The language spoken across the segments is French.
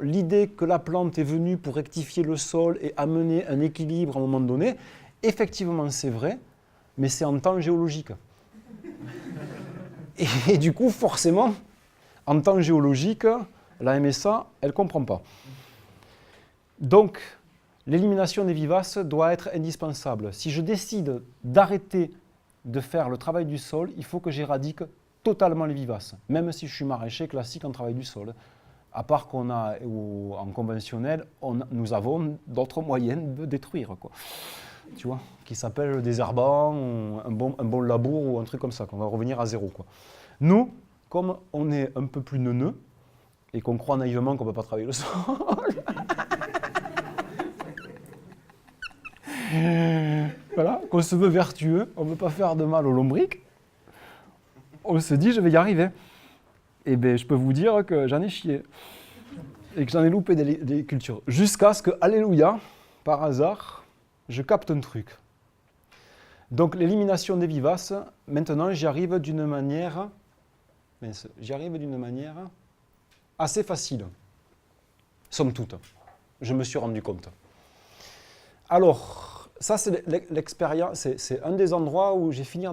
L'idée que la plante est venue pour rectifier le sol et amener un équilibre à un moment donné, effectivement c'est vrai, mais c'est en temps géologique. Et du coup, forcément, en temps géologique, la MSA, elle ne comprend pas. Donc, l'élimination des vivaces doit être indispensable. Si je décide d'arrêter de faire le travail du sol, il faut que j'éradique totalement les vivaces, même si je suis maraîcher classique en travail du sol. À part qu'on a, ou en conventionnel, nous avons d'autres moyens de détruire, quoi. Tu vois, qui s'appellent le désherbant, un bon labour ou un truc comme ça, qu'on va revenir à zéro, quoi. Nous, comme on est un peu plus neuneux, et qu'on croit naïvement qu'on ne peut pas travailler le sol, voilà, qu'on se veut vertueux, on ne veut pas faire de mal aux lombriques, on se dit je vais y arriver. Et bien je peux vous dire que j'en ai chié et que j'en ai loupé des cultures. Jusqu'à ce que, alléluia, par hasard, je capte un truc. Donc l'élimination des vivaces, maintenant j'y arrive d'une manière assez facile, somme toute. Je me suis rendu compte. Alors, ça c'est l'expérience, c'est un des endroits où j'ai fini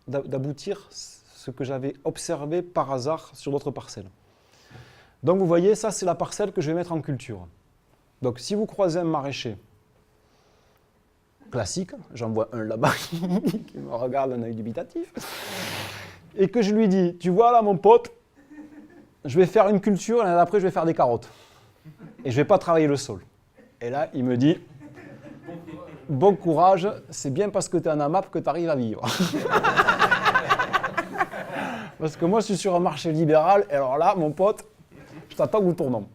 d'aboutir ce que j'avais observé par hasard sur d'autres parcelles. Donc vous voyez, ça c'est la parcelle que je vais mettre en culture. Donc si vous croisez un maraîcher classique, j'en vois un là-bas qui me regarde d'un œil dubitatif, et que je lui dis, tu vois là mon pote, je vais faire une culture et l'année d'après je vais faire des carottes. Et je ne vais pas travailler le sol. Et là il me dit, bon courage, c'est bien parce que tu es un AMAP que tu arrives à vivre. Parce que moi, je suis sur un marché libéral, et alors là, mon pote, je t'attends au bout de tournant.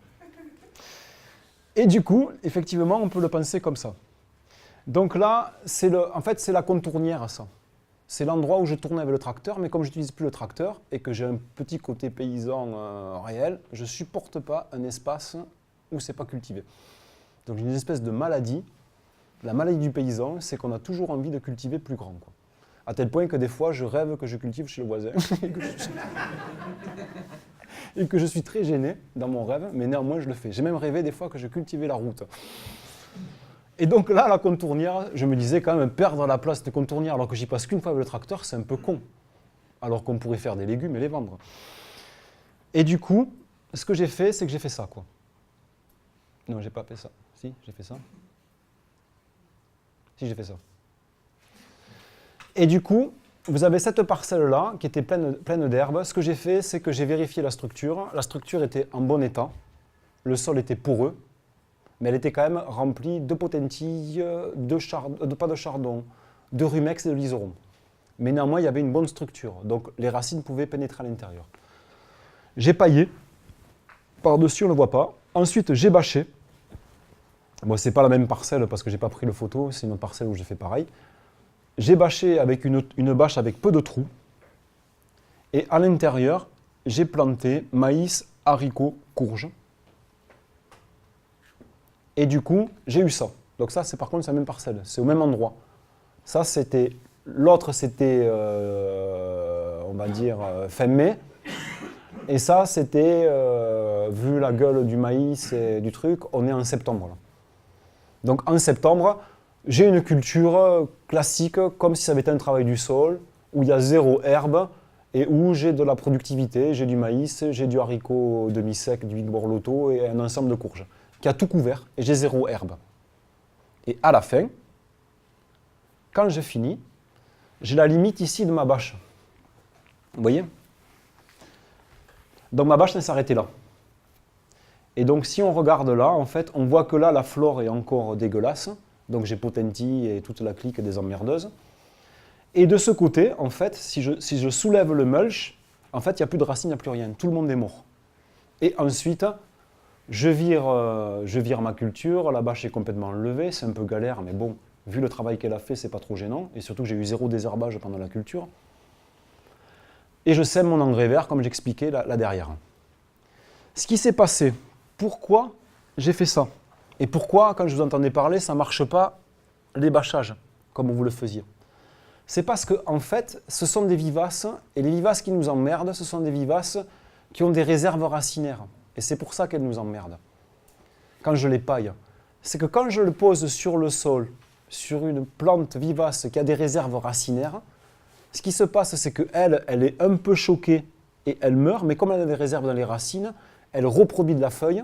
Et du coup, effectivement, on peut le penser comme ça. Donc là, en fait, c'est la contournière, ça. C'est l'endroit où je tourne avec le tracteur, mais comme je n'utilise plus le tracteur, et que j'ai un petit côté paysan réel, je ne supporte pas un espace où ce n'est pas cultivé. Donc j'ai une espèce de maladie. La maladie du paysan, c'est qu'on a toujours envie de cultiver plus grand, quoi. À tel point que des fois, je rêve que je cultive chez le voisin. Et que je suis très gêné dans mon rêve, mais néanmoins, je le fais. J'ai même rêvé des fois que je cultivais la route. Et donc là, la contournière, je me disais quand même, perdre la place de contournière alors que j'y passe qu'une fois avec le tracteur, c'est un peu con. Alors qu'on pourrait faire des légumes et les vendre. Et du coup, ce que j'ai fait, c'est que j'ai fait ça, quoi. Non, j'ai pas fait ça. Si, j'ai fait ça. Si, j'ai fait ça. Et du coup, vous avez cette parcelle-là qui était pleine d'herbe. Ce que j'ai fait, c'est que j'ai vérifié la structure. La structure était en bon état. Le sol était poreux, mais elle était quand même remplie de potentilles, pas de chardon, de rumex et de liseron. Mais néanmoins, il y avait une bonne structure. Donc les racines pouvaient pénétrer à l'intérieur. J'ai paillé. Par-dessus, on ne le voit pas. Ensuite, j'ai bâché. Bon, ce n'est pas la même parcelle parce que je n'ai pas pris le photo. C'est une parcelle où j'ai fait pareil. J'ai bâché avec une bâche avec peu de trous. Et à l'intérieur, j'ai planté maïs, haricots, courges. Et du coup, j'ai eu ça. Donc ça, par contre, c'est la même parcelle. C'est au même endroit. Ça, c'était... L'autre, c'était, on va dire, fin mai. Et ça, c'était, vu la gueule du maïs et du truc, on est en septembre. Là. Donc en septembre, j'ai une culture classique, comme si ça avait été un travail du sol, où il y a zéro herbe et où j'ai de la productivité, j'ai du maïs, j'ai du haricot demi-sec, du borloto et un ensemble de courges, qui a tout couvert et j'ai zéro herbe. Et à la fin, quand j'ai fini, j'ai la limite ici de ma bâche. Vous voyez ? Donc ma bâche s'est arrêtée là. Et donc si on regarde là, en fait, on voit que là, la flore est encore dégueulasse. Donc j'ai potentilles et toute la clique des emmerdeuses. Et de ce côté, en fait, si je soulève le mulch, en fait, il n'y a plus de racines, il n'y a plus rien. Tout le monde est mort. Et ensuite, je vire ma culture, la bâche est complètement enlevée, c'est un peu galère, mais bon, vu le travail qu'elle a fait, c'est pas trop gênant. Et surtout, j'ai eu zéro désherbage pendant la culture. Et je sème mon engrais vert, comme j'expliquais là derrière. Ce qui s'est passé, pourquoi j'ai fait ça? Et pourquoi, quand je vous entendais parler, ça ne marche pas les bâchages, comme vous le faisiez? C'est parce que, en fait, ce sont des vivaces, et les vivaces qui nous emmerdent, ce sont des vivaces qui ont des réserves racinaires. Et Et c'est pour ça qu'elles nous emmerdent. Quand je les paille, c'est que quand je le pose sur le sol, sur une plante vivace qui a des réserves racinaires, ce qui se passe, c'est qu'elle, elle est un peu choquée et elle meurt, mais comme elle a des réserves dans les racines, elle reproduit de la feuille,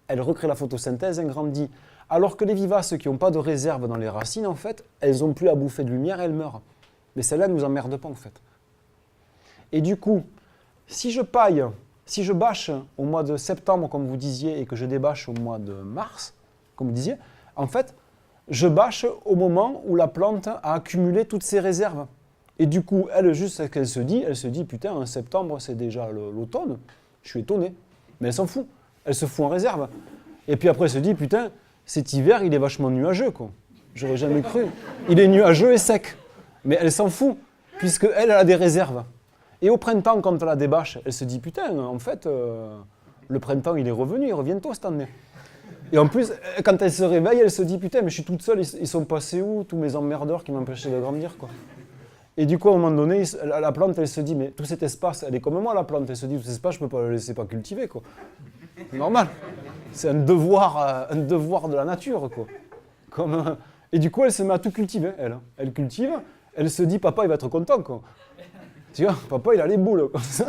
elle recrée la photosynthèse, elle grandit. Alors que les vivaces qui n'ont pas de réserve dans les racines, en fait, elles n'ont plus à bouffer de lumière et elles meurent. Mais celles-là ne nous emmerdent pas, en fait. Et du coup, si je paille, si je bâche au mois de septembre, comme vous disiez, et que je débâche au mois de mars, comme vous disiez, en fait, je bâche au moment où la plante a accumulé toutes ses réserves. Et du coup, elle, juste ce qu'elle se dit, putain, en septembre, c'est déjà l'automne, je suis étonné. Mais elle s'en fout, elle se fout en réserve. Et puis après, elle se dit, putain, cet hiver, il est vachement nuageux, quoi. J'aurais jamais cru. Il est nuageux et sec. Mais elle s'en fout, puisqu'elle, elle a des réserves. Et au printemps, quand elle a des bâches, elle se dit, putain, en fait, le printemps, il est revenu, il revient tôt cette année. Et en plus, quand elle se réveille, elle se dit, putain, mais je suis toute seule, ils sont passés où, tous mes emmerdeurs qui m'empêchaient de grandir, quoi. Et du coup, à un moment donné, la plante, elle se dit, mais tout cet espace, elle est comme moi, la plante, elle se dit, tout cet espace, je ne peux pas le laisser pas cultiver, quoi. C'est normal. C'est un devoir de la nature, quoi. Et du coup, elle se met à tout cultiver, elle. Elle cultive, elle se dit, papa, il va être content, quoi. Tu vois, papa, il a les boules, comme ça.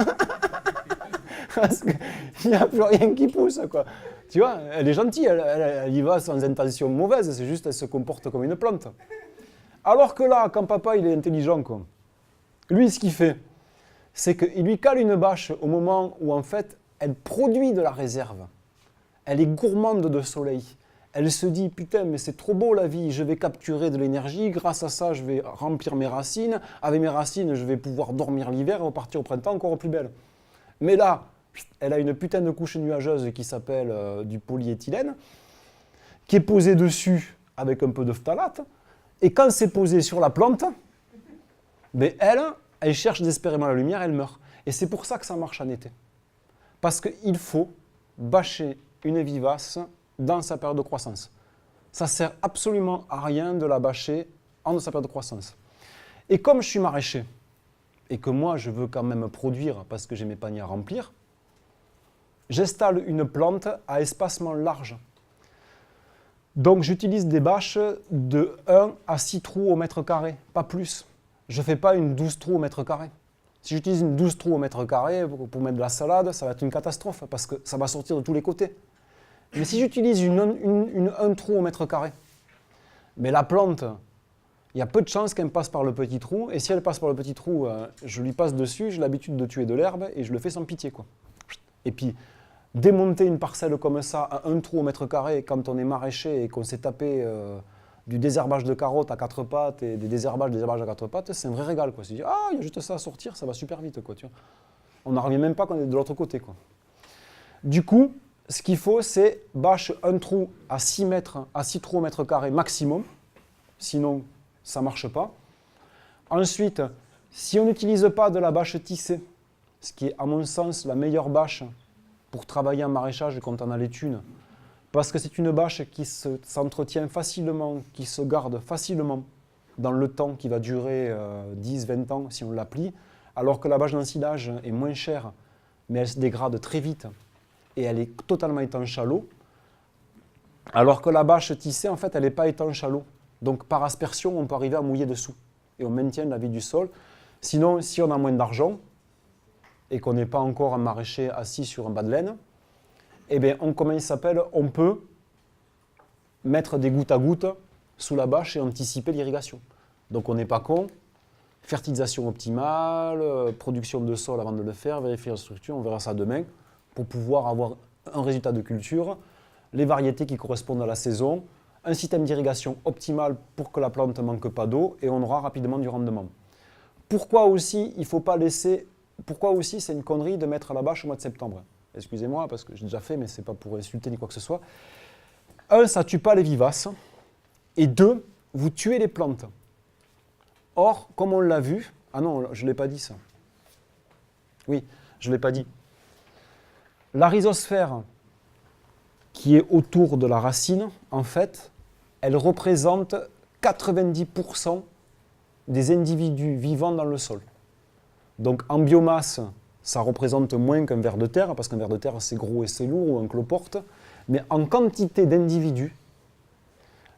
Parce qu'il n'y a plus rien qui pousse, quoi. Tu vois, elle est gentille, elle y va sans intention mauvaise, c'est juste, elle se comporte comme une plante. Alors que là, quand papa, il est intelligent, quoi, lui, ce qu'il fait, c'est qu'il lui cale une bâche au moment où, en fait, elle produit de la réserve. Elle est gourmande de soleil. Elle se dit, putain, mais c'est trop beau la vie, je vais capturer de l'énergie, grâce à ça, je vais remplir mes racines. Avec mes racines, je vais pouvoir dormir l'hiver et repartir au printemps encore plus belle. Mais là, elle a une putain de couche nuageuse qui s'appelle du polyéthylène, qui est posée dessus avec un peu de phtalate. Et quand c'est posé sur la plante, ben elle cherche désespérément la lumière, elle meurt. Et c'est pour ça que ça marche en été. Parce qu'il faut bâcher une vivace dans sa période de croissance. Ça ne sert absolument à rien de la bâcher en sa période de croissance. Et comme je suis maraîcher, et que moi je veux quand même produire parce que j'ai mes paniers à remplir, j'installe une plante à espacement large. Donc j'utilise des bâches de 1 à 6 trous au mètre carré, pas plus. Je ne fais pas une 12 trous au mètre carré. Si j'utilise une 12 trous au mètre carré pour mettre de la salade, ça va être une catastrophe parce que ça va sortir de tous les côtés. Mais si j'utilise un trou au mètre carré, mais la plante, il y a peu de chances qu'elle passe par le petit trou. Et si elle passe par le petit trou, je lui passe dessus, j'ai l'habitude de tuer de l'herbe et je le fais sans pitié, quoi. Et puis, démonter une parcelle comme ça à un trou au mètre carré quand on est maraîcher et qu'on s'est tapé du désherbage de carottes à quatre pattes et des désherbages à quatre pattes, c'est un vrai régal, quoi. C'est dire, ah, il y a juste ça à sortir, ça va super vite, quoi, tu vois. On n'en revient même pas quand on est de l'autre côté, quoi. Du coup, ce qu'il faut, c'est bâche un trou à 6 trous au mètre carré maximum, sinon ça ne marche pas. Ensuite, si on n'utilise pas de la bâche tissée, ce qui est à mon sens la meilleure bâche pour travailler en maraîchage quand on a les thunes, parce que c'est une bâche qui s'entretient facilement, qui se garde facilement dans le temps qui va durer 10-20 ans si on la plie, alors que la bâche d'ensilage est moins chère, mais elle se dégrade très vite et elle est totalement étanche à l'eau, alors que la bâche tissée, en fait, elle n'est pas étanche à l'eau. Donc par aspersion, on peut arriver à mouiller dessous et on maintient la vie du sol. Sinon, si on a moins d'argent et qu'on n'est pas encore un maraîcher assis sur un bas de laine, eh bien, on peut mettre des gouttes à gouttes sous la bâche et anticiper l'irrigation. Donc on n'est pas con. Fertilisation optimale, production de sol avant de le faire, vérifier la structure, on verra ça demain, pour pouvoir avoir un résultat de culture, les variétés qui correspondent à la saison, un système d'irrigation optimal pour que la plante ne manque pas d'eau et on aura rapidement du rendement. Pourquoi aussi c'est une connerie de mettre la bâche au mois de septembre? Excusez-moi parce que j'ai déjà fait, mais ce n'est pas pour insulter ni quoi que ce soit. 1, ça ne tue pas les vivaces. Et 2, vous tuez les plantes. Or, comme on l'a vu, ah non, je ne l'ai pas dit ça. Oui, je ne l'ai pas dit. La rhizosphère qui est autour de la racine, en fait, elle représente 90% des individus vivants dans le sol. Donc en biomasse, ça représente moins qu'un ver de terre, parce qu'un ver de terre c'est gros et c'est lourd, ou un cloporte, mais en quantité d'individus,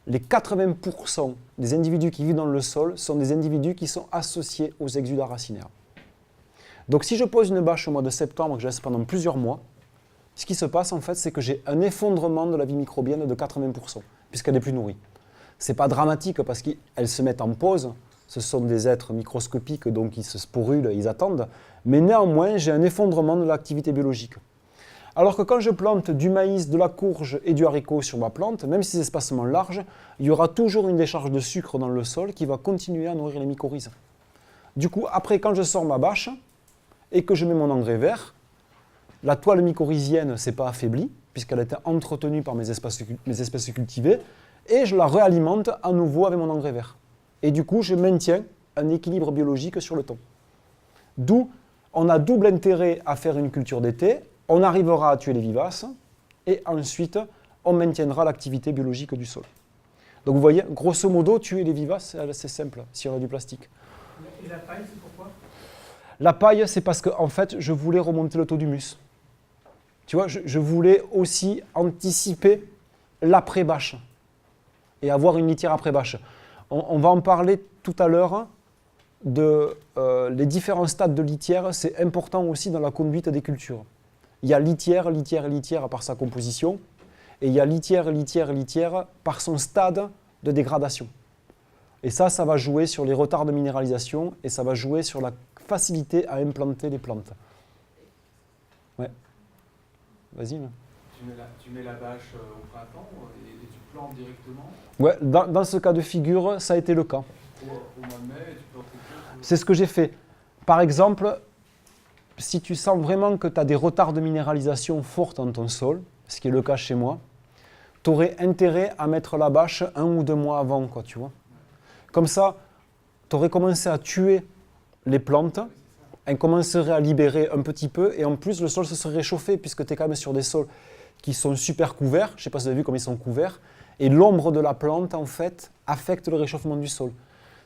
les 80% des individus qui vivent dans le sol sont des individus qui sont associés aux exudats racinaires. Donc si je pose une bâche au mois de septembre, que je laisse pendant plusieurs mois, ce qui se passe en fait, c'est que j'ai un effondrement de la vie microbienne de 80%, puisqu'elle n'est plus nourrie. Ce n'est pas dramatique parce qu'elles se mettent en pause, ce sont des êtres microscopiques, donc ils se sporulent, ils attendent, mais néanmoins j'ai un effondrement de l'activité biologique. Alors que quand je plante du maïs, de la courge et du haricot sur ma plante, même si c'est espacement large, il y aura toujours une décharge de sucre dans le sol qui va continuer à nourrir les mycorhizes. Du coup, après, quand je sors ma bâche et que je mets mon engrais vert, la toile mycorhizienne ne s'est pas affaiblie, puisqu'elle a été entretenue par mes espèces cultivées, et je la réalimente à nouveau avec mon engrais vert. Et du coup, je maintiens un équilibre biologique sur le temps. D'où, on a double intérêt à faire une culture d'été, on arrivera à tuer les vivaces, et ensuite, on maintiendra l'activité biologique du sol. Donc vous voyez, grosso modo, tuer les vivaces, c'est simple, si on a du plastique. Et la paille, c'est pourquoi? La paille, c'est parce que en fait, je voulais remonter le taux d'humus. Tu vois, je voulais aussi anticiper l'après-bâche et avoir une litière après-bâche. On va en parler tout à l'heure de les différents stades de litière. C'est important aussi dans la conduite des cultures. Il y a litière, litière et litière par sa composition, et il y a litière, litière, litière par son stade de dégradation. Et ça va jouer sur les retards de minéralisation et ça va jouer sur la facilité à implanter les plantes. Ouais. Vas-y. Là. Tu mets la bâche au printemps et tu plantes directement? Ouais, dans ce cas de figure, ça a été le cas. Au mois de mai, tu plantes quelque chose? C'est ce que j'ai fait. Par exemple, si tu sens vraiment que tu as des retards de minéralisation forts dans ton sol, ce qui est le cas chez moi, tu aurais intérêt à mettre la bâche 1 ou 2 mois avant, quoi, tu vois. Comme ça, tu aurais commencé à tuer les plantes, elles commenceraient à libérer un petit peu, et en plus, le sol se serait réchauffé, puisque tu es quand même sur des sols qui sont super couverts. Je ne sais pas si vous avez vu comme ils sont couverts. Et l'ombre de la plante, en fait, affecte le réchauffement du sol.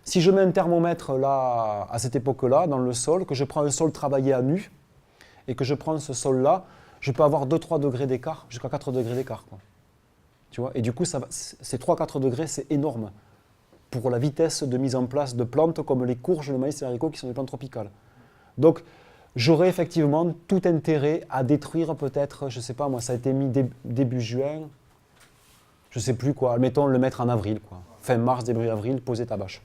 Si je mets un thermomètre là, à cette époque-là, dans le sol, que je prends un sol travaillé à nu, et que je prends ce sol-là, je peux avoir 2-3 degrés d'écart, jusqu'à 4 degrés d'écart. Tu vois, et du coup, ces 3-4 degrés, c'est énorme pour la vitesse de mise en place de plantes comme les courges, le maïs et les haricots qui sont des plantes tropicales. Donc, j'aurais effectivement tout intérêt à détruire peut-être, je ne sais pas moi, ça a été mis début juin, je ne sais plus quoi, admettons le mettre en avril, quoi. Fin mars, début avril, poser ta bâche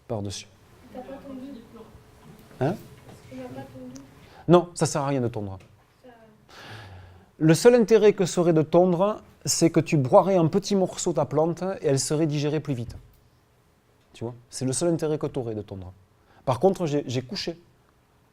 par-dessus. T'as pas tondu? Hein? Tu n'as pas tondu? Non, ça ne sert à rien de tondre. Le seul intérêt que serait de tondre, c'est que tu broierais en petits morceaux ta plante et elle serait digérée plus vite. Tu vois? C'est le seul intérêt que tu aurais de tondre. Par contre, j'ai couché.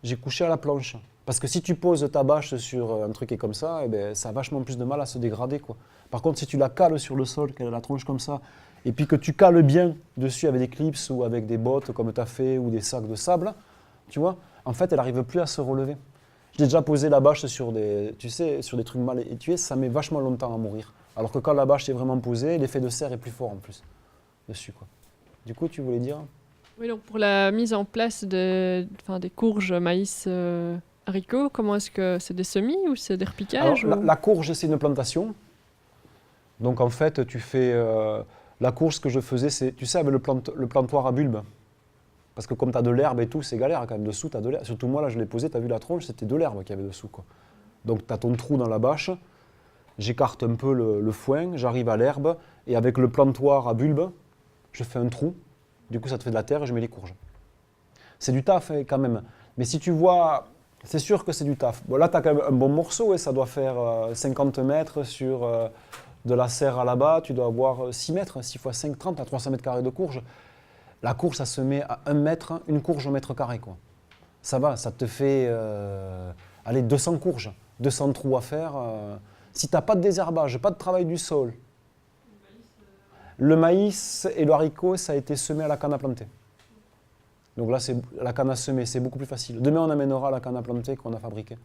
J'ai couché à la planche. Parce que si tu poses ta bâche sur un truc qui est comme ça, eh ben, ça a vachement plus de mal à se dégrader, quoi. Par contre, si tu la cales sur le sol, qu'elle a la tronche comme ça, et puis que tu cales bien dessus avec des clips ou avec des bottes comme tu as fait, ou des sacs de sable, tu vois, en fait, elle n'arrive plus à se relever. J'ai déjà posé la bâche sur des, tu sais, sur des trucs mal étuyés, ça met vachement longtemps à mourir. Alors que quand la bâche est vraiment posée, l'effet de serre est plus fort en plus, dessus, quoi. Du coup, tu voulais dire? Oui, donc pour la mise en place des courges, maïs, haricots, comment est-ce que c'est des semis ou c'est des repiquages? Alors, la courge, c'est une plantation. Donc en fait, tu fais la courge, ce que je faisais, c'est, tu sais, avec le plantoir à bulbe. Parce que comme tu as de l'herbe et tout, c'est galère quand même. Dessous, tu as de l'herbe. Surtout moi, là, je l'ai posé, tu as vu la tronche, c'était de l'herbe qu'il y avait dessous, quoi. Donc tu as ton trou dans la bâche, j'écarte un peu le foin, j'arrive à l'herbe, et avec le plantoir à bulbe, je fais un trou. Du coup, ça te fait de la terre et je mets les courges. C'est du taf hein, quand même. Mais si tu vois, c'est sûr que c'est du taf. Bon, là, tu as quand même un bon morceau, et ça doit faire 50 mètres sur de la serre à là-bas. Tu dois avoir 6 mètres, 6 x 5, 30, à 300 mètres carrés de courge. La courge, ça se met à 1 mètre, une courge au mètre carré, quoi. Ça va, ça te fait allez, 200 courges, 200 trous à faire. Si tu n'as pas de désherbage, pas de travail du sol, le maïs et le haricot, ça a été semé à la canne à planter. Donc là, c'est la canne à semer, c'est beaucoup plus facile. Demain, on amènera la canne à planter qu'on a fabriquée.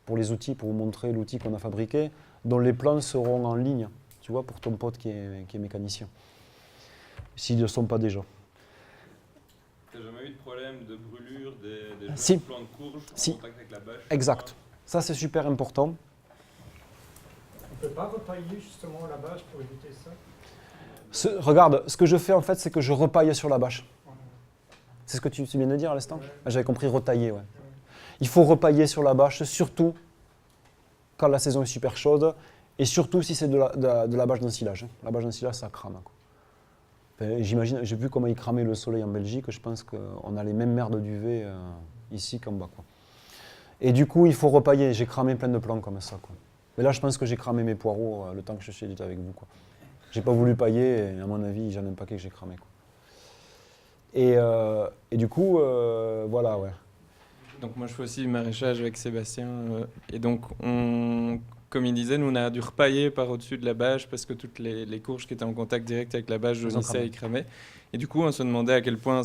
Pour les outils, pour vous montrer l'outil qu'on a fabriqué, dont les plans seront en ligne, tu vois, pour ton pote qui est mécanicien. S'ils ne le sont pas déjà. T'as jamais eu de problème de brûlure des jouer Si. un plan de courge Si. en contact avec la bâche. Exact. Ça, c'est super important. On ne peut pas repailler justement la bâche pour éviter ça. Regarde, ce que je fais en fait, c'est que je repaille sur la bâche. C'est ce que tu viens de dire à l'instant? Ouais. J'avais compris retailler, ouais. Il faut repailler sur la bâche, surtout quand la saison est super chaude et surtout si c'est de la bâche d'ensilage. La bâche d'ensilage, ça crame, quoi. Enfin, j'imagine, j'ai vu comment ils cramaient le soleil en Belgique, je pense qu'on a les mêmes mers de duvet ici qu'en bas, quoi. Et du coup, il faut repailler. J'ai cramé plein de plants comme ça, quoi. Mais là, je pense que j'ai cramé mes poireaux le temps que je suis avec vous, quoi. J'ai pas voulu pailler et à mon avis, j'en ai un paquet que j'ai cramé, quoi. Et du coup, voilà, ouais. Donc moi je fais aussi du maraîchage avec Sébastien et donc comme il disait, nous on a dû repailler par au-dessus de la bâche parce que toutes les courges qui étaient en contact direct avec la bâche jaunissaient et cramaient. Et du coup on se demandait à quel point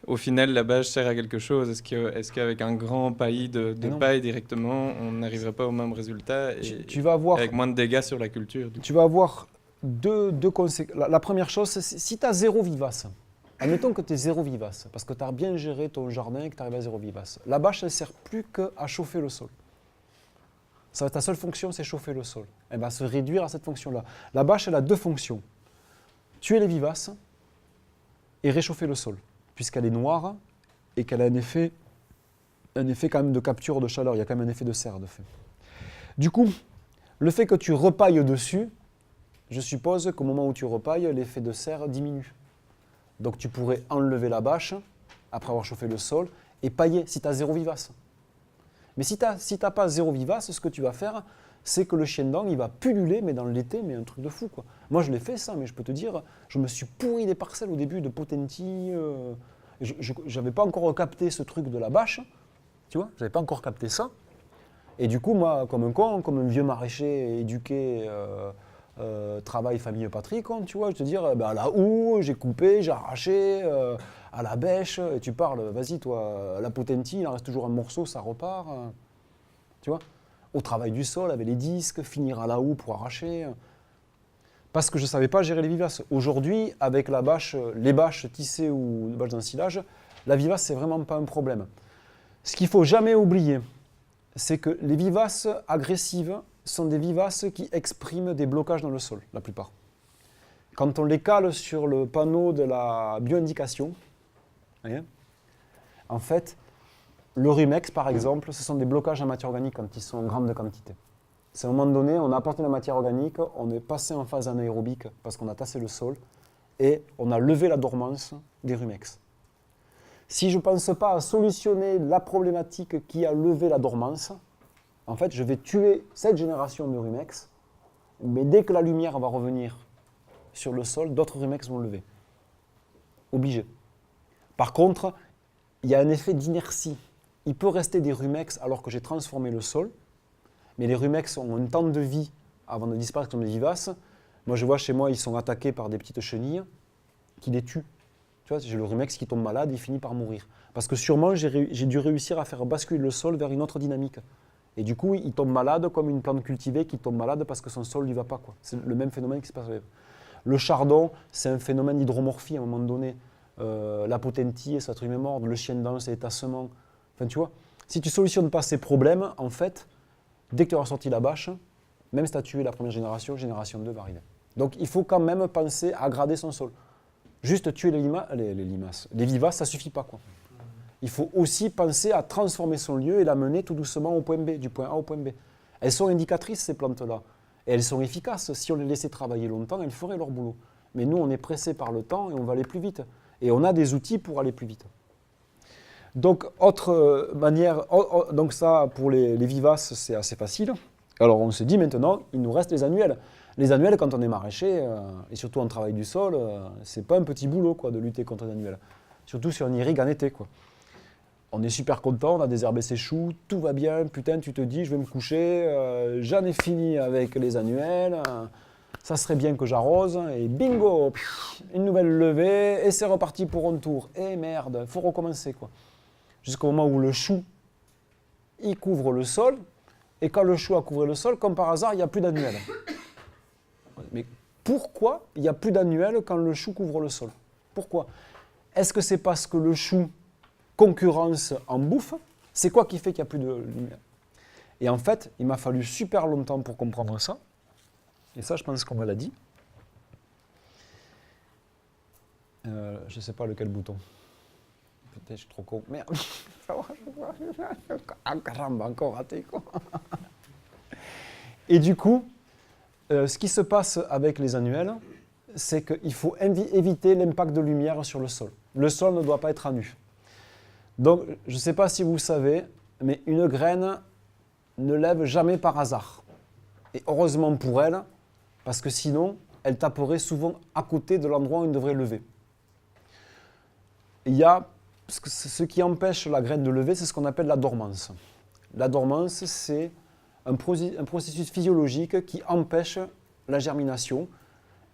au final la bâche sert à quelque chose. Est-ce qu'avec un grand paillis de paille directement on n'arriverait pas au même résultat et Tu vas avoir, avec moins de dégâts sur la culture du coup. tu vas avoir deux conséquences. La première chose, c'est si tu as zéro vivace. Admettons que tu es zéro vivace, parce que tu as bien géré ton jardin et que tu arrives à zéro vivace. La bâche, elle ne sert plus qu'à chauffer le sol. Ta seule fonction, c'est chauffer le sol. Elle va se réduire à cette fonction-là. La bâche, elle a deux fonctions. Tuer les vivaces et réchauffer le sol, puisqu'elle est noire et qu'elle a un effet quand même de capture de chaleur. Il y a quand même un effet de serre, de fait. Du coup, le fait que tu repailles dessus, je suppose qu'au moment où tu repailles, l'effet de serre diminue. Donc tu pourrais enlever la bâche, après avoir chauffé le sol, et pailler si tu as zéro vivace. Mais si tu n'as pas zéro vivace, ce que tu vas faire, c'est que le chien d'ang, il va pulluler, mais dans l'été, mais un truc de fou, quoi. Moi, je l'ai fait ça, mais je peux te dire, je me suis pourri des parcelles au début de potentis. Je n'avais pas encore capté ce truc de la bâche, tu vois, je n'avais pas encore capté ça. Et du coup, moi, comme un con, comme un vieux maraîcher éduqué, travail, famille, patrie, tu vois, je te dire, à la houe, j'ai coupé, j'ai arraché, à la bêche, et tu parles, vas-y, toi, la potentie, il en reste toujours un morceau, ça repart, tu vois. Au travail du sol, avec les disques, finir à la houe pour arracher, parce que je ne savais pas gérer les vivaces. Aujourd'hui, avec la bâche, les bâches tissées ou les bâches d'ensilage, la vivace, c'est vraiment pas un problème. Ce qu'il ne faut jamais oublier, c'est que les vivaces agressives sont des vivaces qui expriment des blocages dans le sol, la plupart. Quand on les cale sur le panneau de la bioindication, en fait, le rumex, par exemple, ce sont des blocages en matière organique quand ils sont en grande quantité. C'est à un moment donné, on a apporté la matière organique, on est passé en phase anaérobique parce qu'on a tassé le sol et on a levé la dormance des rumex. Si je ne pense pas à solutionner la problématique qui a levé la dormance, en fait, je vais tuer cette génération de rumex, mais dès que la lumière va revenir sur le sol, d'autres rumex vont lever. Obligé. Par contre, il y a un effet d'inertie. Il peut rester des rumex alors que j'ai transformé le sol, mais les rumex ont un temps de vie avant de disparaître comme les vivaces. Moi, je vois chez moi, ils sont attaqués par des petites chenilles qui les tuent. Tu vois, j'ai le rumex qui tombe malade, il finit par mourir. Parce que sûrement, j'ai dû réussir à faire basculer le sol vers une autre dynamique. Et du coup, il tombe malade comme une plante cultivée qui tombe malade parce que son sol ne lui va pas, quoi. C'est le même phénomène qui se passe. Le chardon, c'est un phénomène d'hydromorphie à un moment donné. La potentie, ça truc mordre, le chien d'an, c'est l'étassement. Enfin, tu vois, si tu ne solutionnes pas ces problèmes, en fait, dès que tu auras sorti la bâche, même si tu as tué la première génération 2 va arriver. Donc, il faut quand même penser à grader son sol. Juste tuer les limaces, les vivaces, ça ne suffit pas, quoi. Il faut aussi penser à transformer son lieu et l'amener tout doucement au point B, du point A au point B. Elles sont indicatrices, ces plantes-là. Et elles sont efficaces. Si on les laissait travailler longtemps, elles feraient leur boulot. Mais nous, on est pressé par le temps et on va aller plus vite. Et on a des outils pour aller plus vite. Donc, autre manière, donc ça, pour les vivaces, c'est assez facile. Alors, on se dit maintenant, il nous reste les annuelles. Les annuelles, quand on est maraîcher, et surtout en travail du sol, c'est pas un petit boulot, quoi, de lutter contre les annuelles. Surtout si on irrigue en été, quoi. On est super content, on a désherbé ses choux, tout va bien, putain, tu te dis, je vais me coucher, j'en ai fini avec les annuelles, ça serait bien que j'arrose, et bingo, une nouvelle levée, et c'est reparti pour un tour. Et merde, il faut recommencer, quoi. Jusqu'au moment où le chou, il couvre le sol, et quand le chou a couvré le sol, comme par hasard, il n'y a plus d'annuelles. Mais pourquoi il n'y a plus d'annuelles quand le chou couvre le sol? Pourquoi? Est-ce que c'est parce que le chou concurrence en bouffe, c'est quoi qui fait qu'il n'y a plus de lumière? Et en fait, il m'a fallu super longtemps pour comprendre ça. Et ça, je pense qu'on me l'a dit. Je ne sais pas lequel bouton. Peut-être je suis trop con. Merde. Ah, caramba, encore raté, quoi. Et du coup, ce qui se passe avec les annuelles, c'est qu'il faut éviter l'impact de lumière sur le sol. Le sol ne doit pas être à nu. Donc, je ne sais pas si vous le savez, mais une graine ne lève jamais par hasard. Et heureusement pour elle, parce que sinon, elle taperait souvent à côté de l'endroit où elle devrait lever. Il y a ce qui empêche la graine de lever, c'est ce qu'on appelle la dormance. La dormance, c'est un processus physiologique qui empêche la germination.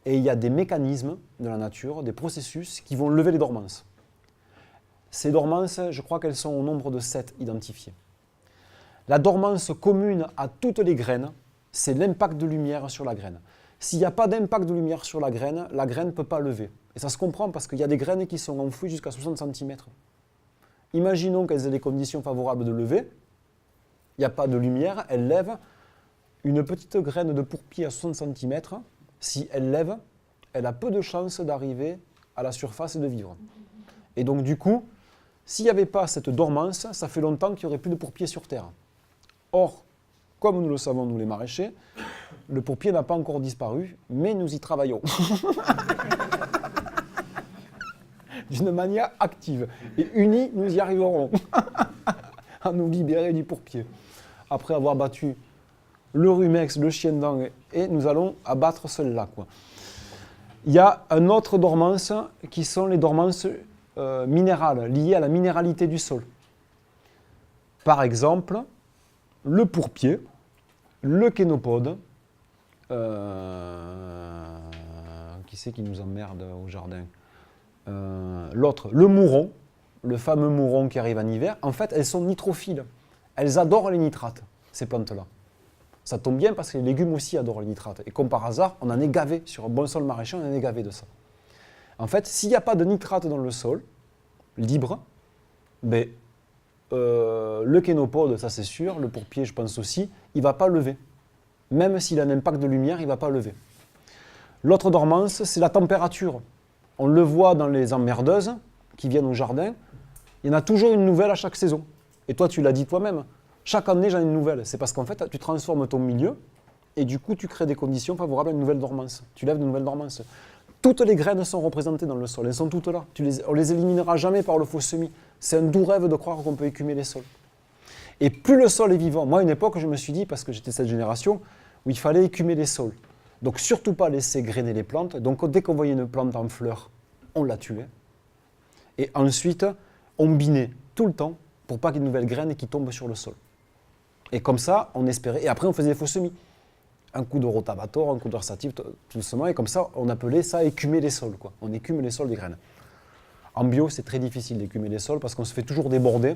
Et il y a des mécanismes de la nature, des processus qui vont lever les dormances. Ces dormances, je crois qu'elles sont au nombre de 7 identifiées. La dormance commune à toutes les graines, c'est l'impact de lumière sur la graine. S'il n'y a pas d'impact de lumière sur la graine ne peut pas lever. Et ça se comprend parce qu'il y a des graines qui sont enfouies jusqu'à 60 cm. Imaginons qu'elles aient des conditions favorables de lever. Il n'y a pas de lumière, elles lèvent. Une petite graine de pourpier à 60 cm, si elle lève, elle a peu de chances d'arriver à la surface et de vivre. Et donc du coup, s'il n'y avait pas cette dormance, ça fait longtemps qu'il n'y aurait plus de pourpier sur Terre. Or, comme nous le savons, nous les maraîchers, le pourpier n'a pas encore disparu, mais nous y travaillons. D'une manière active. Et unis, nous y arriverons à nous libérer du pourpier. Après avoir battu le rumex, le chien-dent, et nous allons abattre celle-là, quoi. Il y a une autre dormance qui sont les dormances minérales, liées à la minéralité du sol. Par exemple, le pourpier, le kénopode, qui c'est qui nous emmerde au jardin? L'autre, le mouron, le fameux mouron qui arrive en hiver. En fait, elles sont nitrophiles. Elles adorent les nitrates, ces plantes-là. Ça tombe bien parce que les légumes aussi adorent les nitrates. Et comme par hasard, on en est gavé. Sur un bon sol maraîcher, on en est gavé de ça. En fait, s'il n'y a pas de nitrate dans le sol, libre, ben, le kénopode, ça c'est sûr, le pourpier, je pense aussi, il ne va pas lever. Même s'il a un impact de lumière, il ne va pas lever. L'autre dormance, c'est la température. On le voit dans les emmerdeuses qui viennent au jardin. Il y en a toujours une nouvelle à chaque saison. Et toi, tu l'as dit toi-même. Chaque année, j'en ai une nouvelle. C'est parce qu'en fait, tu transformes ton milieu et du coup, tu crées des conditions favorables à une nouvelle dormance. Tu lèves de nouvelles dormances. Toutes les graines sont représentées dans le sol. Elles sont toutes là. On les éliminera jamais par le faux semis. C'est un doux rêve de croire qu'on peut écumer les sols. Et plus le sol est vivant. Moi, à une époque, je me suis dit, parce que j'étais cette génération, où il fallait écumer les sols. Donc, surtout pas laisser grainer les plantes. Donc, dès qu'on voyait une plante en fleurs, on la tuait. Et ensuite, on binait tout le temps pour pas qu'il y ait de nouvelles graines qui tombent sur le sol. Et comme ça, on espérait. Et après, on faisait des faux semis. Un coup de rotavator, un coup de versatif, tout doucement. Et comme ça, on appelait ça écumer les sols, quoi. On écume les sols des graines. En bio, c'est très difficile d'écumer les sols parce qu'on se fait toujours déborder.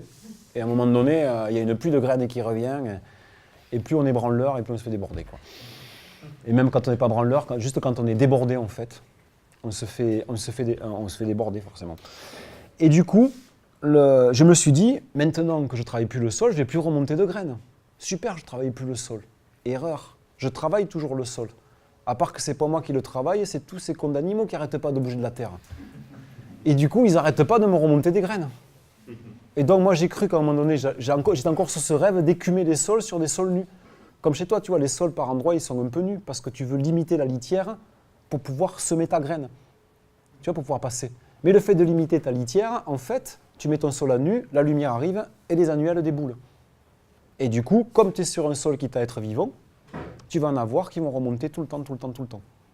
Et à un moment donné, il y a une pluie de graines qui revient. Et plus on est branleur, et plus on se fait déborder, quoi. Et même quand on n'est pas branleur, juste quand on est débordé, en fait, on se fait déborder, forcément. Et du coup, je me suis dit, maintenant que je ne travaille plus le sol, je ne vais plus remonter de graines. Super, je ne travaille plus le sol. Erreur, je travaille toujours le sol. À part que ce n'est pas moi qui le travaille, c'est tous ces cons d'animaux qui n'arrêtent pas de bouger de la terre. Et du coup, ils n'arrêtent pas de me remonter des graines. Et donc moi, j'ai cru qu'à un moment donné, j'étais encore sur ce rêve d'écumer les sols sur des sols nus. Comme chez toi, tu vois, les sols par endroits, ils sont un peu nus parce que tu veux limiter la litière pour pouvoir semer ta graine. Tu vois, pour pouvoir passer. Mais le fait de limiter ta litière, en fait, tu mets ton sol à nu, la lumière arrive et les annuelles déboulent. Et du coup, comme tu es sur un sol qui t'a à être vivant, tu vas en avoir qui vont remonter tout le temps.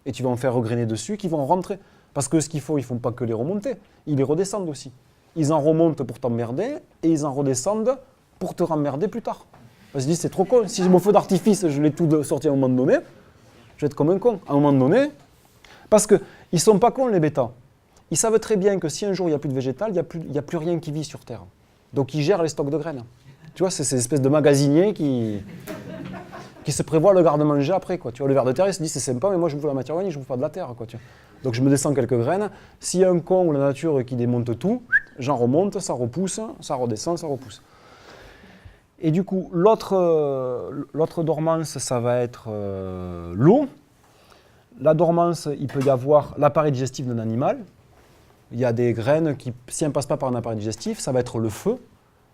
Et tu vas en faire regrainer dessus, qui vont rentrer. Parce que ce qu'ils font, ils ne font pas que les remonter, ils les redescendent aussi. Ils en remontent pour t'emmerder et ils en redescendent pour te remmerder plus tard. On se dit, c'est trop con, si mon feu d'artifice, je l'ai tout sorti à un moment donné, je vais être comme un con. À un moment donné, parce qu'ils ne sont pas cons, les bêtas. Ils savent très bien que si un jour il n'y a plus de végétal, il n'y a plus rien qui vit sur Terre. Donc ils gèrent les stocks de graines. Tu vois, c'est ces espèces de magasiniers qui qui se prévoit le garde-manger après, quoi. Tu vois, le ver de terre, il se dit c'est sympa, mais moi je bouffe la matière organique, je bouffe pas de la terre, quoi, tu vois. Donc je me descends quelques graines. S'il y a un con ou la nature qui démonte tout, j'en remonte, ça repousse, ça redescend, ça repousse. Et du coup, l'autre dormance, ça va être l'eau. La dormance, il peut y avoir l'appareil digestif d'un animal. Il y a des graines qui, si elles ne passent pas par un appareil digestif, ça va être le feu.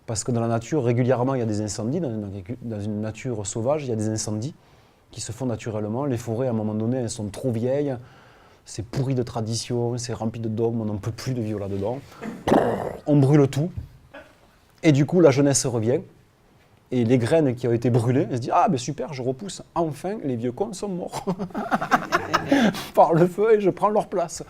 Parce que dans la nature, régulièrement, il y a des incendies. Dans une nature sauvage, il y a des incendies qui se font naturellement. Les forêts, à un moment donné, elles sont trop vieilles. C'est pourri de tradition, c'est rempli de dogmes, on n'en peut plus de vivre là-dedans. On brûle tout. Et du coup, la jeunesse revient. Et les graines qui ont été brûlées, elles se disent « Ah, ben super, je repousse. Enfin, les vieux cons sont morts. » Par le feu et je prends leur place.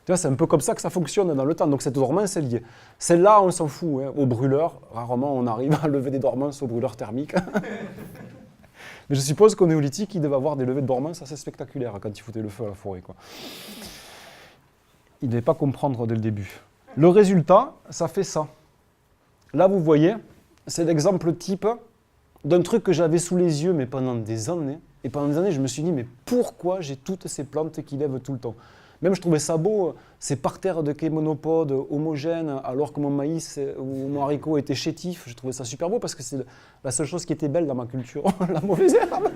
Tu vois, c'est un peu comme ça que ça fonctionne dans le temps. Donc cette dormance est liée. Celle-là, on s'en fout. Hein. Au brûleur, rarement on arrive à lever des dormances au brûleur thermique. Mais je suppose qu'au néolithique, il devait avoir des levées de dormance assez spectaculaires quand il foutait le feu à la forêt, quoi. Il ne devait pas comprendre dès le début. Le résultat, ça fait ça. Là, vous voyez, c'est l'exemple type d'un truc que j'avais sous les yeux, mais pendant des années. Et pendant des années, je me suis dit, mais pourquoi j'ai toutes ces plantes qui lèvent tout le temps? Même je trouvais ça beau, ces parterres de kémonopodes homogènes, alors que mon maïs ou mon haricot était chétif. Je trouvais ça super beau parce que c'est la seule chose qui était belle dans ma culture, la mauvaise herbe.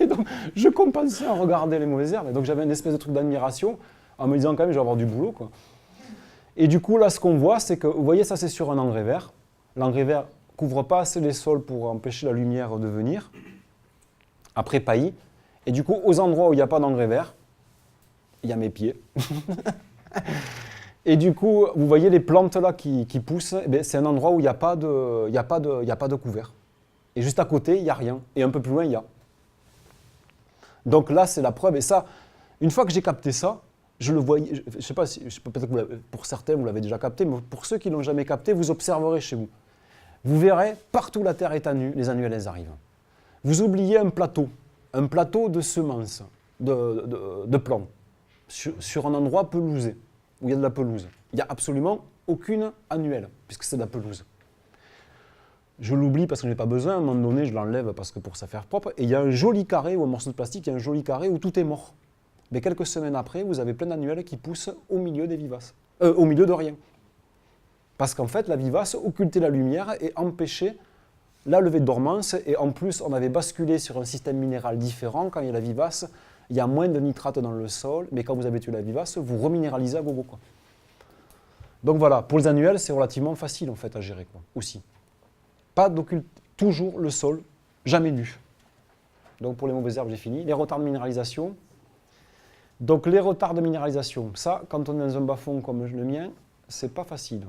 Et donc, je compensais en regardant les mauvaises herbes. Et donc, j'avais une espèce de truc d'admiration en me disant quand même, je vais avoir du boulot, quoi. Et du coup, là, ce qu'on voit, c'est que, vous voyez, ça, c'est sur un engrais vert. L'engrais vert couvre pas assez les sols pour empêcher la lumière de venir. Après, paillis. Et du coup, aux endroits où il n'y a pas d'engrais vert, il y a mes pieds. Et du coup, vous voyez les plantes là qui poussent, eh c'est un endroit où il n'y a pas de couvert. Et juste à côté, il n'y a rien. Et un peu plus loin, il y a. Donc là, c'est la preuve. Et ça, une fois que j'ai capté ça, je le voyais. Je ne sais pas si, peut-être que pour certains, vous l'avez déjà capté, mais pour ceux qui ne l'ont jamais capté, vous observerez chez vous. Vous verrez, partout la terre est à nu, les annuelles, elles arrivent. Vous oubliez un plateau de semences, de plants, sur un endroit pelousé, où il y a de la pelouse. Il n'y a absolument aucune annuelle, puisque c'est de la pelouse. Je l'oublie parce que je n'ai pas besoin, à un moment donné, je l'enlève parce que pour ça faire propre. Et il y a un joli carré, ou un morceau de plastique, il y a un joli carré où tout est mort. Mais quelques semaines après, vous avez plein d'annuelles qui poussent au milieu des vivaces. Au milieu de rien. Parce qu'en fait, la vivace occultait la lumière et empêchait la levée de dormance. Et en plus, on avait basculé sur un système minéral différent. Quand il y a la vivace, il y a moins de nitrate dans le sol. Mais quand vous avez tué la vivace, vous reminéralisez à gogo, quoi. Donc voilà, pour les annuelles, c'est relativement facile en fait à gérer, quoi, aussi. Pas d'occulte, toujours le sol, jamais nu. Donc pour les mauvaises herbes, j'ai fini. Les retards de minéralisation. Donc les retards de minéralisation, ça, quand on est dans un bas-fond comme le mien, c'est pas facile.